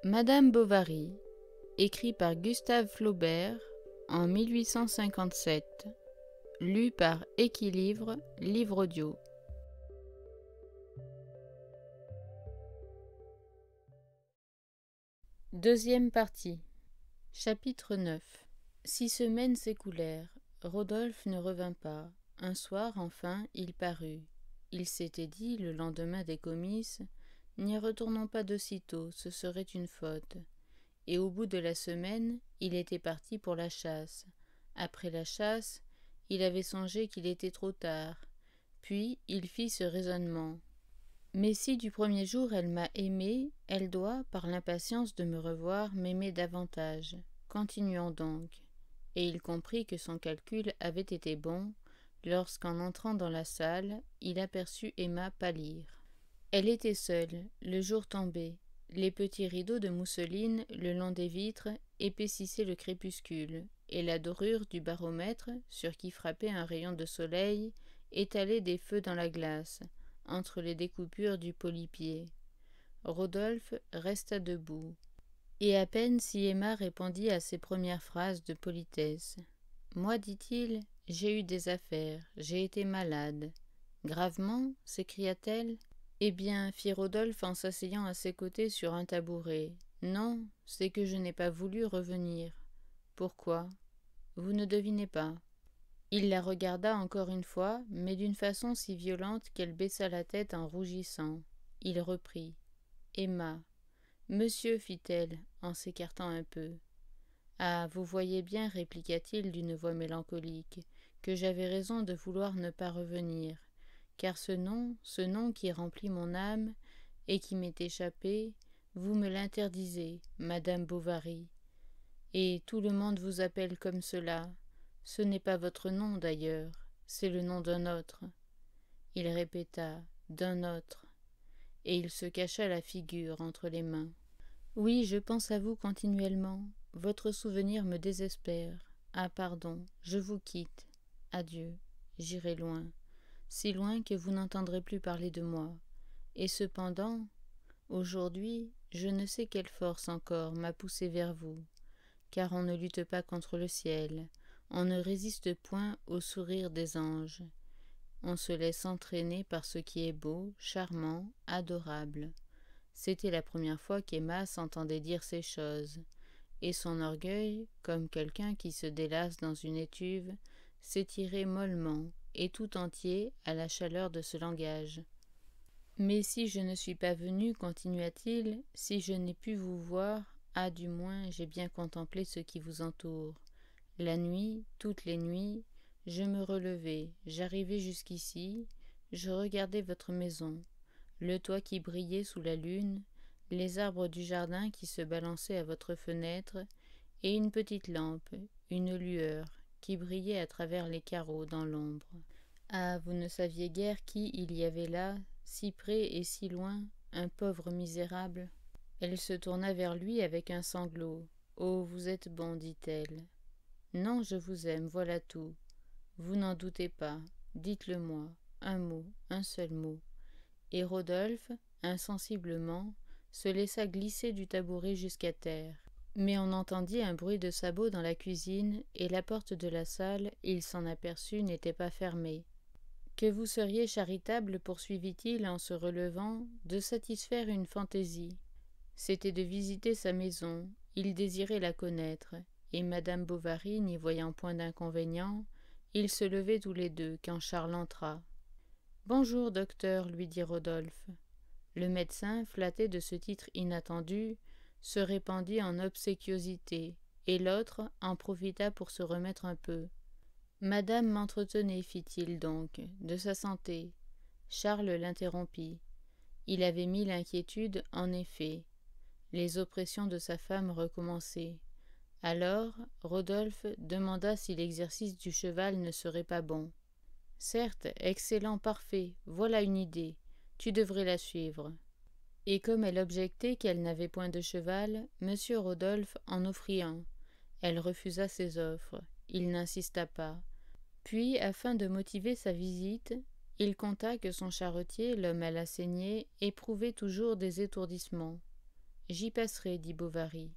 Madame Bovary, écrit par Gustave Flaubert en 1857, lu par Équilivre, livre audio. Deuxième partie. Chapitre 9. 6 semaines s'écoulèrent. Rodolphe ne revint pas. Un soir, enfin, il parut. Il s'était dit, le lendemain des comices, « N'y retournons pas de sitôt, ce serait une faute. » Et au bout de la semaine, il était parti pour la chasse. Après la chasse, il avait songé qu'il était trop tard. Puis il fit ce raisonnement. Mais si du premier jour elle m'a aimé, elle doit, par l'impatience de me revoir, m'aimer davantage. Continuons donc. Et il comprit que son calcul avait été bon, lorsqu'en entrant dans la salle, il aperçut Emma pâlir. Elle était seule, le jour tombait. Les petits rideaux de mousseline, le long des vitres, épaississaient le crépuscule, et la dorure du baromètre, sur qui frappait un rayon de soleil, étalait des feux dans la glace, entre les découpures du polypier. Rodolphe resta debout, et à peine si Emma répondit à ses premières phrases de politesse. « Moi, dit-il, j'ai eu des affaires, j'ai été malade. »« Gravement » s'écria-t-elle. « Eh bien, fit Rodolphe en s'asseyant à ses côtés sur un tabouret. Non, c'est que je n'ai pas voulu revenir. »« Pourquoi ? Vous ne devinez pas. » Il la regarda encore une fois, mais d'une façon si violente qu'elle baissa la tête en rougissant. Il reprit. « Emma. »« Monsieur, fit-elle, en s'écartant un peu. »« Ah, vous voyez bien, répliqua-t-il d'une voix mélancolique, que j'avais raison de vouloir ne pas revenir. Car ce nom qui remplit mon âme et qui m'est échappé, vous me l'interdisez, Madame Bovary. Et tout le monde vous appelle comme cela. Ce n'est pas votre nom d'ailleurs, c'est le nom d'un autre. » Il répéta « d'un autre » et il se cacha la figure entre les mains. « Oui, je pense à vous continuellement. Votre souvenir me désespère. Ah, pardon, je vous quitte. Adieu, j'irai loin. Si loin que vous n'entendrez plus parler de moi. Et cependant, aujourd'hui, je ne sais quelle force encore m'a poussé vers vous, car on ne lutte pas contre le ciel, on ne résiste point au sourire des anges. On se laisse entraîner par ce qui est beau, charmant, adorable. » C'était la première fois qu'Emma s'entendait dire ces choses, et son orgueil, comme quelqu'un qui se délasse dans une étuve, s'étirait mollement et tout entier à la chaleur de ce langage. « Mais si je ne suis pas venu, continua-t-il, si je n'ai pu vous voir, ah, du moins, j'ai bien contemplé ce qui vous entoure. La nuit, toutes les nuits, je me relevais, j'arrivais jusqu'ici, je regardais votre maison, le toit qui brillait sous la lune, les arbres du jardin qui se balançaient à votre fenêtre, et une petite lampe, une lueur, qui brillait à travers les carreaux dans l'ombre. Ah, vous ne saviez guère qui il y avait là, si près et si loin, un pauvre misérable. » Elle se tourna vers lui avec un sanglot. « Oh, vous êtes bon, dit-elle. »« Non, je vous aime, voilà tout. Vous n'en doutez pas. Dites-le-moi, un mot, un seul mot. » Et Rodolphe, insensiblement, se laissa glisser du tabouret jusqu'à terre. Mais on entendit un bruit de sabots dans la cuisine, et la porte de la salle, il s'en aperçut, n'était pas fermée. « Que vous seriez charitable, poursuivit-il en se relevant, de satisfaire une fantaisie. C'était de visiter sa maison, il désirait la connaître, et Madame Bovary, n'y voyant point d'inconvénient, ils se levaient tous les deux quand Charles entra. « Bonjour, docteur, lui dit Rodolphe. » Le médecin, flatté de ce titre inattendu, se répandit en obséquiosité, et l'autre en profita pour se remettre un peu. « Madame m'entretenait, fit-il donc, de sa santé. » Charles l'interrompit. Il avait mis l'inquiétude, en effet. Les oppressions de sa femme recommençaient. Alors, Rodolphe demanda si l'exercice du cheval ne serait pas bon. « Certes, excellent, parfait, voilà une idée. Tu devrais la suivre. » Et comme elle objectait qu'elle n'avait point de cheval, M. Rodolphe en offrit un. Elle refusa ses offres. Il n'insista pas. Puis, afin de motiver sa visite, il conta que son charretier, l'homme à la saignée, éprouvait toujours des étourdissements. J'y passerai, dit Bovary.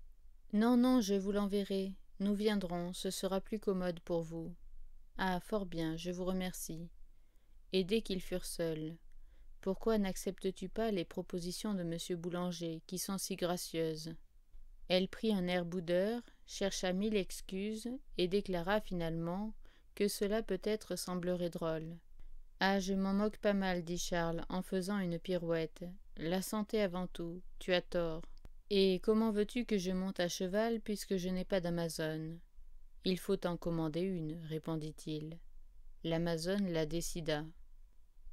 Non, non, je vous l'enverrai. Nous viendrons, ce sera plus commode pour vous. Ah, fort bien, je vous remercie. Et dès qu'ils furent seuls, pourquoi n'acceptes-tu pas les propositions de M. Boulanger, qui sont si gracieuses? Elle prit un air boudeur, chercha 1000 excuses, et déclara finalement que cela peut-être semblerait drôle. Ah, je m'en moque pas mal, dit Charles, en faisant une pirouette. La santé avant tout, tu as tort. Et comment veux-tu que je monte à cheval puisque je n'ai pas d'Amazone? Il faut en commander une, répondit-il. L'Amazone la décida.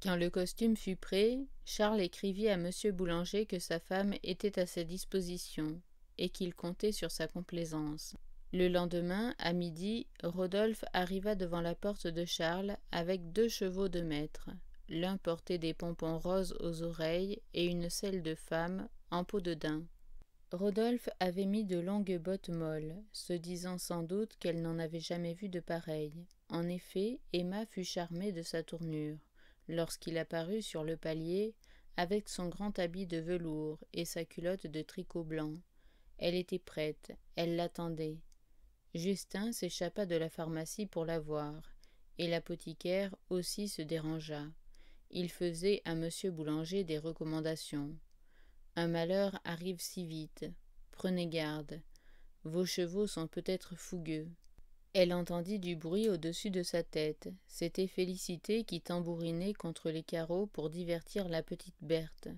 Quand le costume fut prêt, Charles écrivit à M. Boulanger que sa femme était à sa disposition et qu'il comptait sur sa complaisance. Le lendemain, à midi, Rodolphe arriva devant la porte de Charles avec 2 chevaux de maître. L'un portait des pompons roses aux oreilles et une selle de femme en peau de daim. Rodolphe avait mis de longues bottes molles, se disant sans doute qu'elle n'en avait jamais vu de pareilles. En effet, Emma fut charmée de sa tournure, lorsqu'il apparut sur le palier, avec son grand habit de velours et sa culotte de tricot blanc. Elle était prête, elle l'attendait. Justin s'échappa de la pharmacie pour la voir, et l'apothicaire aussi se dérangea. Il faisait à M. Boulanger des recommandations. Un malheur arrive si vite. Prenez garde. Vos chevaux sont peut-être fougueux. Elle entendit du bruit au-dessus de sa tête. C'était Félicité qui tambourinait contre les carreaux pour divertir la petite Berthe.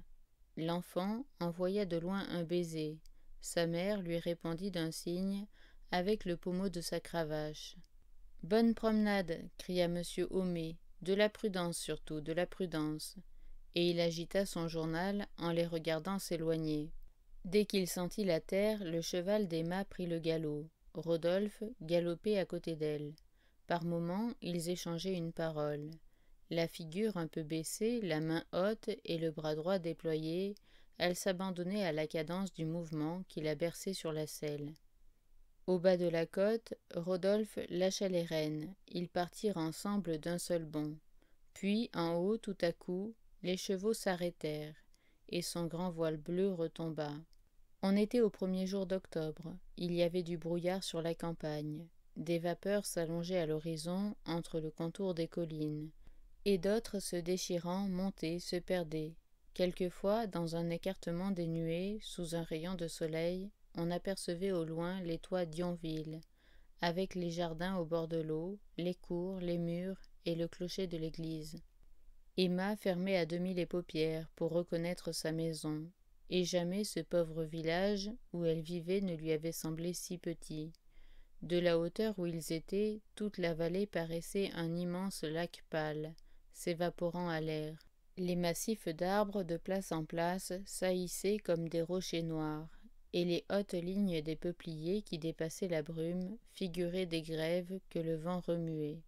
L'enfant envoya de loin un baiser. Sa mère lui répondit d'un signe avec le pommeau de sa cravache. « Bonne promenade » cria M. Homais. « De la prudence surtout, de la prudence. » Et il agita son journal en les regardant s'éloigner. Dès qu'il sentit la terre, le cheval d'Emma prit le galop. Rodolphe galopait à côté d'elle. Par moments, ils échangeaient une parole. La figure un peu baissée, la main haute et le bras droit déployé, elle s'abandonnait à la cadence du mouvement qui la berçait sur la selle. Au bas de la côte, Rodolphe lâcha les rênes. Ils partirent ensemble d'un seul bond. Puis, en haut, tout à coup, les chevaux s'arrêtèrent, et son grand voile bleu retomba. On était au premier jour d'octobre. Il y avait du brouillard sur la campagne. Des vapeurs s'allongeaient à l'horizon entre le contour des collines, et d'autres se déchirant, montaient, se perdaient. Quelquefois, dans un écartement des nuées, sous un rayon de soleil, on apercevait au loin les toits d'Yonville, avec les jardins au bord de l'eau, les cours, les murs et le clocher de l'église. Emma fermait à demi les paupières pour reconnaître sa maison, et jamais ce pauvre village où elle vivait ne lui avait semblé si petit. De la hauteur où ils étaient, toute la vallée paraissait un immense lac pâle, s'évaporant à l'air. Les massifs d'arbres de place en place saillissaient comme des rochers noirs, et les hautes lignes des peupliers qui dépassaient la brume figuraient des grèves que le vent remuait.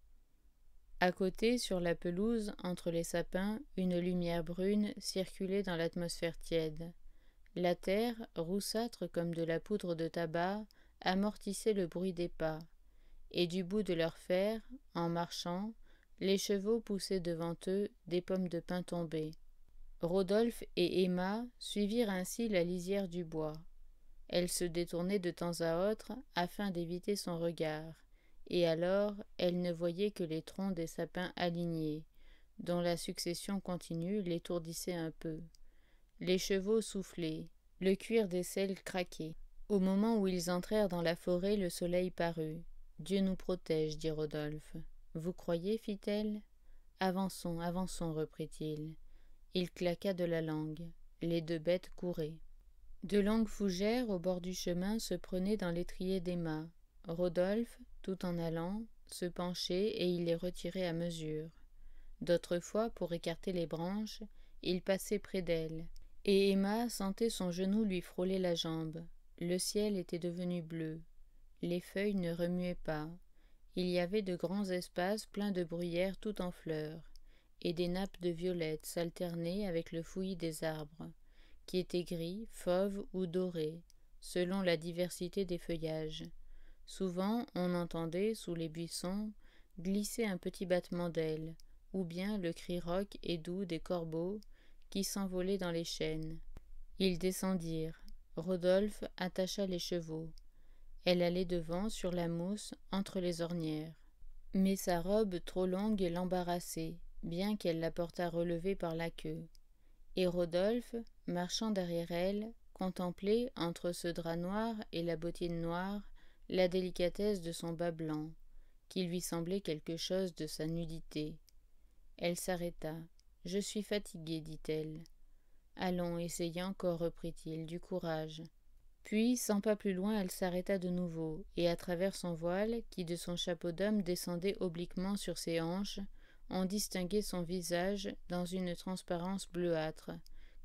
À côté, sur la pelouse, entre les sapins, une lumière brune circulait dans l'atmosphère tiède. La terre, roussâtre comme de la poudre de tabac, amortissait le bruit des pas, et du bout de leurs fers, en marchant, les chevaux poussaient devant eux des pommes de pin tombées. Rodolphe et Emma suivirent ainsi la lisière du bois. Elle se détournait de temps à autre afin d'éviter son regard, et alors elle ne voyait que les troncs des sapins alignés, dont la succession continue l'étourdissait un peu. Les chevaux soufflaient, le cuir des selles craquait. Au moment où ils entrèrent dans la forêt, le soleil parut. « Dieu nous protège, dit Rodolphe. « Vous croyez, fit-elle ? Avançons, avançons, reprit-il. Il claqua de la langue. Les 2 bêtes couraient. De longues fougères au bord du chemin se prenaient dans l'étrier d'Emma. Rodolphe, tout en allant, se penchait et il les retirait à mesure. D'autres fois, pour écarter les branches, il passait près d'elle, et Emma sentait son genou lui frôler la jambe. Le ciel était devenu bleu. Les feuilles ne remuaient pas. Il y avait de grands espaces pleins de bruyères tout en fleurs, et des nappes de violettes s'alternaient avec le fouillis des arbres, qui étaient gris, fauves ou dorés, selon la diversité des feuillages. Souvent, on entendait, sous les buissons, glisser un petit battement d'ailes, ou bien le cri rauque et doux des corbeaux qui s'envolaient dans les chênes. Ils descendirent. Rodolphe attacha les chevaux. Elle allait devant, sur la mousse, entre les ornières. Mais sa robe trop longue l'embarrassait, bien qu'elle la portât relevée par la queue. Et Rodolphe, marchant derrière elle, contemplait, entre ce drap noir et la bottine noire, la délicatesse de son bas blanc, qui lui semblait quelque chose de sa nudité. Elle s'arrêta. « Je suis fatiguée, dit-elle. »« Allons, essayez encore, reprit-il, du courage. » Puis, 100 pas plus loin, elle s'arrêta de nouveau, et à travers son voile, qui de son chapeau d'homme descendait obliquement sur ses hanches, on distinguait son visage dans une transparence bleuâtre,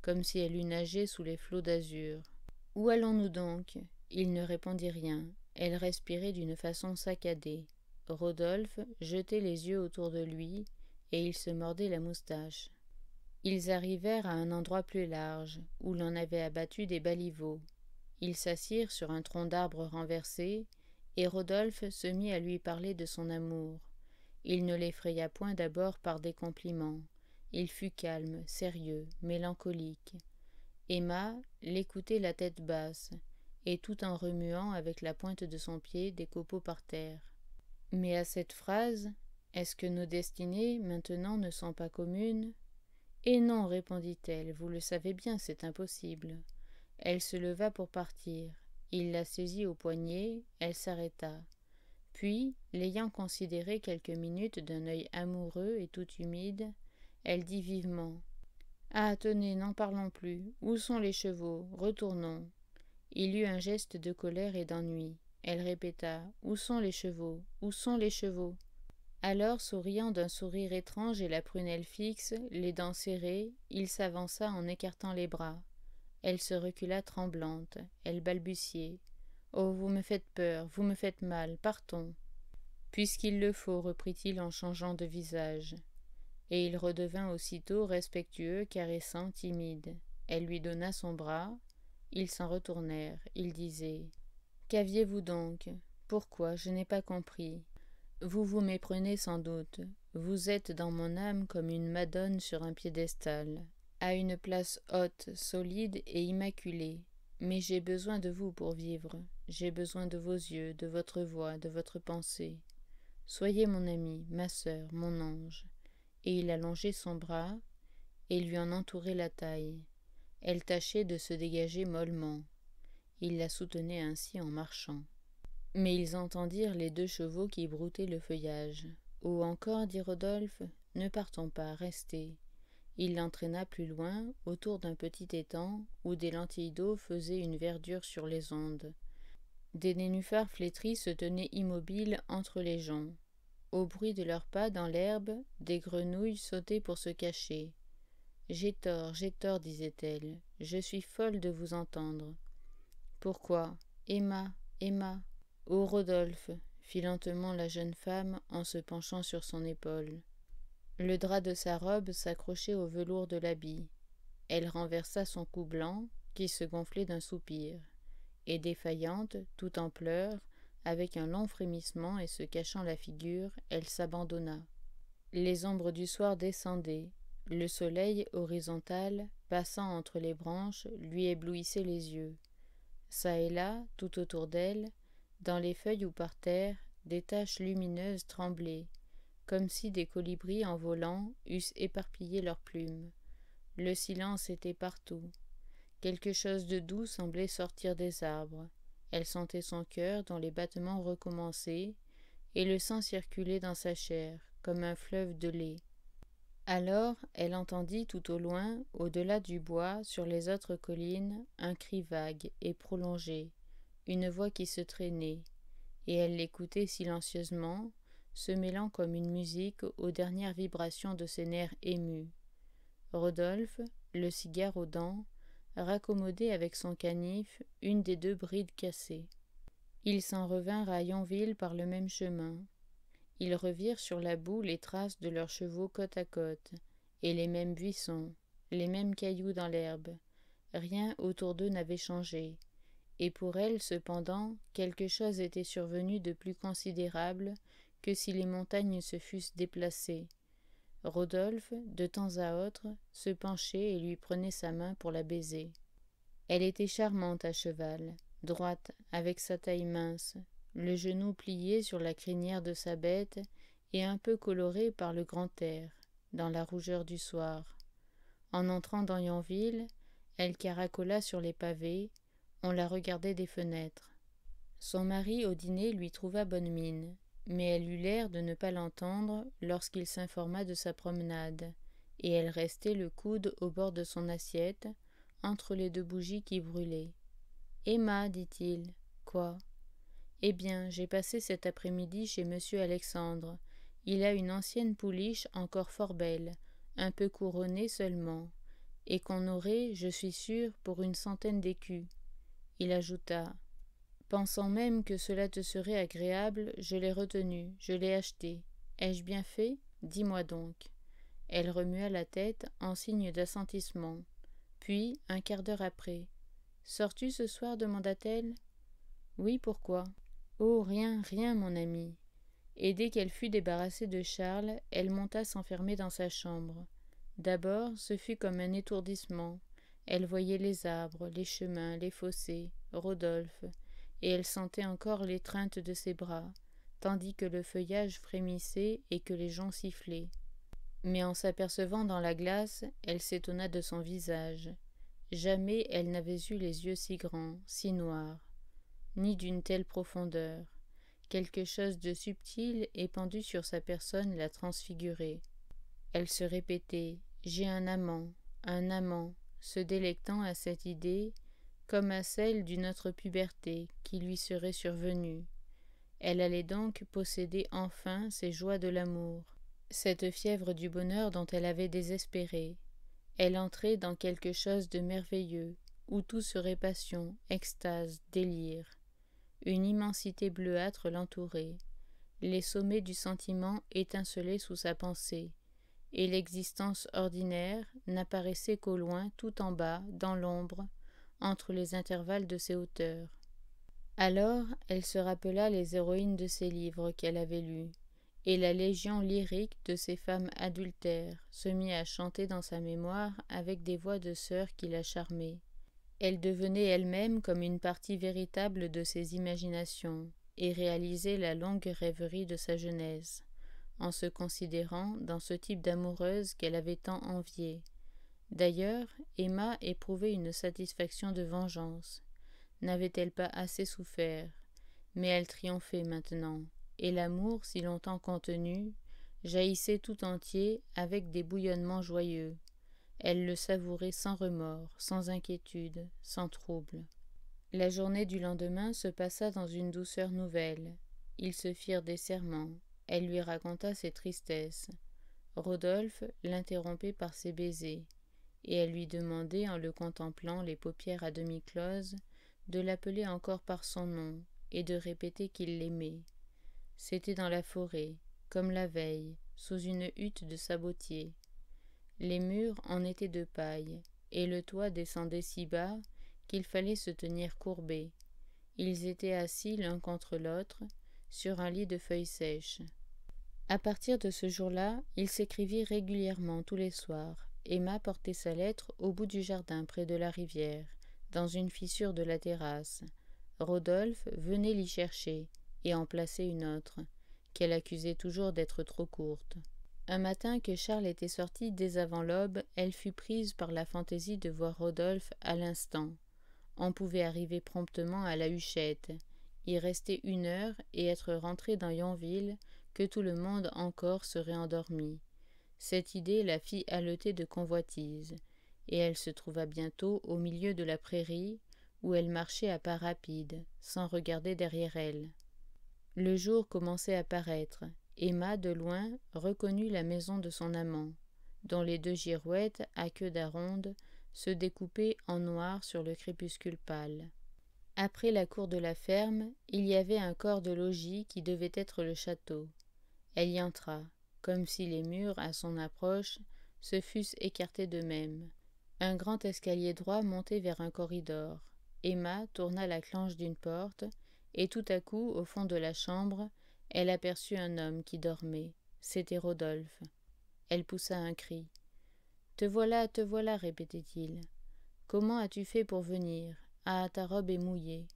comme si elle eût nagé sous les flots d'azur. « Où allons-nous donc ?» Il ne répondit rien. Elle respirait d'une façon saccadée. Rodolphe jetait les yeux autour de lui, et il se mordait la moustache. Ils arrivèrent à un endroit plus large, où l'on avait abattu des baliveaux. Ils s'assirent sur un tronc d'arbre renversé, et Rodolphe se mit à lui parler de son amour. Il ne l'effraya point d'abord par des compliments. Il fut calme, sérieux, mélancolique. Emma l'écoutait la tête basse, et tout en remuant avec la pointe de son pied des copeaux par terre. Mais à cette phrase, « Est-ce que nos destinées, maintenant, ne sont pas communes ?» « Eh non, répondit-elle, vous le savez bien, c'est impossible. » Elle se leva pour partir. Il la saisit au poignet, elle s'arrêta. Puis, l'ayant considéré quelques minutes d'un œil amoureux et tout humide, elle dit vivement « Ah, tenez, n'en parlons plus. Où sont les chevaux? Retournons. » Il eut un geste de colère et d'ennui. Elle répéta « Où sont les chevaux? Où sont les chevaux ?» Alors, souriant d'un sourire étrange et la prunelle fixe, les dents serrées, il s'avança en écartant les bras. Elle se recula tremblante. Elle balbutiait. « Oh, vous me faites peur, vous me faites mal, partons. » « Puisqu'il le faut, reprit-il en changeant de visage. Et il redevint aussitôt respectueux, caressant, timide. Elle lui donna son bras. Ils s'en retournèrent. Il disait « Qu'aviez-vous donc? Pourquoi? Je n'ai pas compris. Vous vous méprenez sans doute. Vous êtes dans mon âme comme une madone sur un piédestal, à une place haute, solide et immaculée. Mais j'ai besoin de vous pour vivre. J'ai besoin de vos yeux, de votre voix, de votre pensée. Soyez mon ami, ma sœur, mon ange. » Et il allongeait son bras et lui en entourait la taille. Elle tâchait de se dégager mollement. Il la soutenait ainsi en marchant. Mais ils entendirent les 2 chevaux qui broutaient le feuillage. « Oh, encore, dit Rodolphe, ne partons pas, restez. » Il l'entraîna plus loin, autour d'un petit étang, où des lentilles d'eau faisaient une verdure sur les ondes. Des nénuphars flétris se tenaient immobiles entre les joncs. Au bruit de leurs pas dans l'herbe, des grenouilles sautaient pour se cacher. « J'ai tort, disait-elle, je suis folle de vous entendre. »« Pourquoi? Emma, Emma. »« Oh, Rodolphe, » fit lentement la jeune femme en se penchant sur son épaule. Le drap de sa robe s'accrochait au velours de l'habit. Elle renversa son cou blanc, qui se gonflait d'un soupir, et défaillante, tout en pleurs, avec un long frémissement et se cachant la figure, elle s'abandonna. Les ombres du soir descendaient. Le soleil horizontal, passant entre les branches, lui éblouissait les yeux. Çà et là, tout autour d'elle, dans les feuilles ou par terre, des taches lumineuses tremblaient, comme si des colibris en volant eussent éparpillé leurs plumes. Le silence était partout. Quelque chose de doux semblait sortir des arbres. Elle sentait son cœur dont les battements recommençaient, et le sang circulait dans sa chair, comme un fleuve de lait. Alors, elle entendit tout au loin, au-delà du bois, sur les autres collines, un cri vague et prolongé, une voix qui se traînait, et elle l'écoutait silencieusement, se mêlant comme une musique aux dernières vibrations de ses nerfs émus. Rodolphe, le cigare aux dents, raccommodait avec son canif une des 2 brides cassées. Ils s'en revinrent à Yonville par le même chemin. Ils revirent sur la boue les traces de leurs chevaux côte à côte, et les mêmes buissons, les mêmes cailloux dans l'herbe. Rien autour d'eux n'avait changé, et pour elle, cependant, quelque chose était survenu de plus considérable que si les montagnes se fussent déplacées. Rodolphe, de temps à autre, se penchait et lui prenait sa main pour la baiser. Elle était charmante à cheval, droite, avec sa taille mince, le genou plié sur la crinière de sa bête et un peu colorée par le grand air, dans la rougeur du soir. En entrant dans Yonville, elle caracola sur les pavés, on la regardait des fenêtres. Son mari au dîner lui trouva bonne mine, mais elle eut l'air de ne pas l'entendre lorsqu'il s'informa de sa promenade, et elle restait le coude au bord de son assiette, entre les deux bougies qui brûlaient. « Emma, dit-il. »« Quoi ?»« Eh bien, j'ai passé cet après-midi chez monsieur Alexandre. Il a une ancienne pouliche encore fort belle, un peu couronnée seulement, et qu'on aurait, je suis sûr, pour 100 d'écus. » Il ajouta: « Pensant même que cela te serait agréable, je l'ai retenue, je l'ai achetée. Ai-je bien fait? Dis-moi donc. » Elle remua la tête en signe d'assentissement. Puis, un quart d'heure après: « Sors-tu ce soir? Demanda-t-elle. « Oui, pourquoi? »« Oh, rien, rien, mon ami. » Et dès qu'elle fut débarrassée de Charles, elle monta s'enfermer dans sa chambre. D'abord, ce fut comme un étourdissement. Elle voyait les arbres, les chemins, les fossés, Rodolphe, et elle sentait encore l'étreinte de ses bras, tandis que le feuillage frémissait et que les joncs sifflaient. Mais en s'apercevant dans la glace, elle s'étonna de son visage. Jamais elle n'avait eu les yeux si grands, si noirs, ni d'une telle profondeur. Quelque chose de subtil épandu sur sa personne la transfigurait. Elle se répétait: « J'ai un amant, se délectant à cette idée, comme à celle d'une autre puberté qui lui serait survenue. Elle allait donc posséder enfin ces joies de l'amour, cette fièvre du bonheur dont elle avait désespéré. Elle entrait dans quelque chose de merveilleux, où tout serait passion, extase, délire. Une immensité bleuâtre l'entourait. Les sommets du sentiment étincelaient sous sa pensée, et l'existence ordinaire n'apparaissait qu'au loin, tout en bas, dans l'ombre, entre les intervalles de ses hauteurs. Alors, elle se rappela les héroïnes de ses livres qu'elle avait lus, et la légion lyrique de ces femmes adultères se mit à chanter dans sa mémoire avec des voix de sœurs qui la charmaient. Elle devenait elle-même comme une partie véritable de ses imaginations, et réalisait la longue rêverie de sa jeunesse, en se considérant dans ce type d'amoureuse qu'elle avait tant envié. D'ailleurs, Emma éprouvait une satisfaction de vengeance. N'avait-elle pas assez souffert? Mais elle triomphait maintenant, et l'amour, si longtemps contenu, jaillissait tout entier avec des bouillonnements joyeux. Elle le savourait sans remords, sans inquiétude, sans trouble. La journée du lendemain se passa dans une douceur nouvelle. Ils se firent des serments. Elle lui raconta ses tristesses. Rodolphe l'interrompait par ses baisers, et elle lui demandait, en le contemplant, les paupières à demi closes, de l'appeler encore par son nom et de répéter qu'il l'aimait. C'était dans la forêt, comme la veille, sous une hutte de sabotier. Les murs en étaient de paille, et le toit descendait si bas qu'il fallait se tenir courbé. Ils étaient assis l'un contre l'autre, sur un lit de feuilles sèches. À partir de ce jour-là, ils s'écrivirent régulièrement tous les soirs. Emma portait sa lettre au bout du jardin près de la rivière, dans une fissure de la terrasse. Rodolphe venait l'y chercher et en plaçait une autre, qu'elle accusait toujours d'être trop courte. Un matin que Charles était sorti dès avant l'aube, elle fut prise par la fantaisie de voir Rodolphe à l'instant. On pouvait arriver promptement à la Huchette, y rester 1 heure et être rentré dans Yonville, que tout le monde encore serait endormi. Cette idée la fit haleter de convoitise, et elle se trouva bientôt au milieu de la prairie, où elle marchait à pas rapides, sans regarder derrière elle. Le jour commençait à paraître. Emma, de loin, reconnut la maison de son amant, dont les 2 girouettes, à queue d'aronde, se découpaient en noir sur le crépuscule pâle. Après la cour de la ferme, il y avait un corps de logis qui devait être le château. Elle y entra, comme si les murs, à son approche, se fussent écartés d'eux-mêmes. Un grand escalier droit montait vers un corridor. Emma tourna la clenche d'une porte, et tout à coup, au fond de la chambre, elle aperçut un homme qui dormait. C'était Rodolphe. Elle poussa un cri. « Te voilà, répétait-il. comment as-tu fait pour venir? Ah, ta robe est mouillée.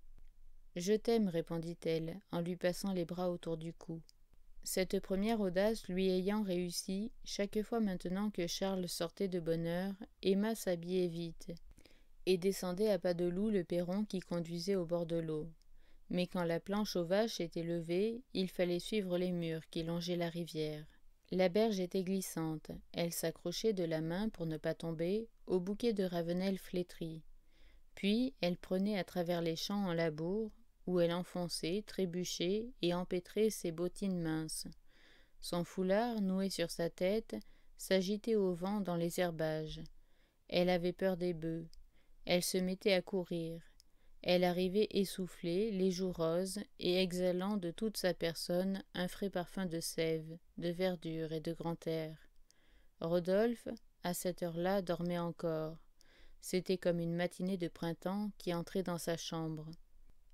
Je t'aime, répondit-elle, en lui passant les bras autour du cou. Cette première audace lui ayant réussi, chaque fois maintenant que Charles sortait de bonne heure, Emma s'habillait vite et descendait à pas de loup le perron qui conduisait au bord de l'eau. Mais quand la planche aux vaches était levée, il fallait suivre les murs qui longeaient la rivière. La berge était glissante, elle s'accrochait de la main pour ne pas tomber au bouquet de ravenelles flétries. Puis elle prenait à travers les champs en labour, où elle enfonçait, trébuchait et empêtrait ses bottines minces. Son foulard, noué sur sa tête, s'agitait au vent dans les herbages. Elle avait peur des bœufs. Elle se mettait à courir. Elle arrivait essoufflée, les joues roses, et exhalant de toute sa personne un frais parfum de sève, de verdure et de grand air. Rodolphe, à cette heure-là, dormait encore. C'était comme une matinée de printemps qui entrait dans sa chambre.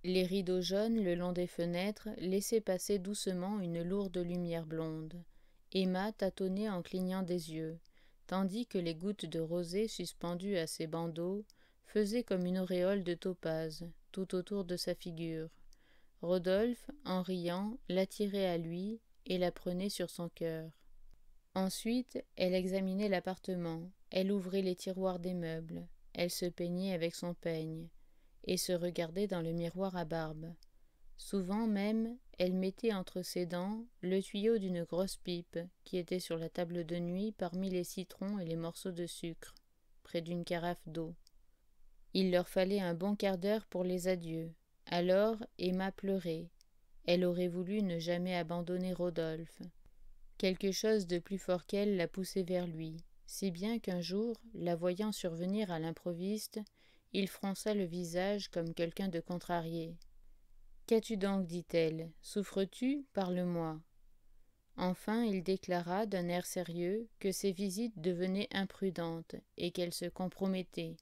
Les rideaux jaunes le long des fenêtres laissaient passer doucement une lourde lumière blonde. Emma tâtonnait en clignant des yeux, tandis que les gouttes de rosée suspendues à ses bandeaux faisaient comme une auréole de topaze tout autour de sa figure. Rodolphe, en riant, l'attirait à lui et la prenait sur son cœur. Ensuite, elle examinait l'appartement, elle ouvrait les tiroirs des meubles, elle se peignait avec son peigne, et se regardait dans le miroir à barbe. Souvent même, elle mettait entre ses dents le tuyau d'une grosse pipe qui était sur la table de nuit parmi les citrons et les morceaux de sucre, près d'une carafe d'eau. Il leur fallait un bon quart d'heure pour les adieux. Alors Emma pleurait. Elle aurait voulu ne jamais abandonner Rodolphe. Quelque chose de plus fort qu'elle la poussait vers lui, si bien qu'un jour, la voyant survenir à l'improviste, il fronça le visage comme quelqu'un de contrarié. « Qu'as-tu donc » dit-elle. « Souffres-tu ? Parle-moi. » Enfin il déclara d'un air sérieux que ses visites devenaient imprudentes et qu'elle se compromettait.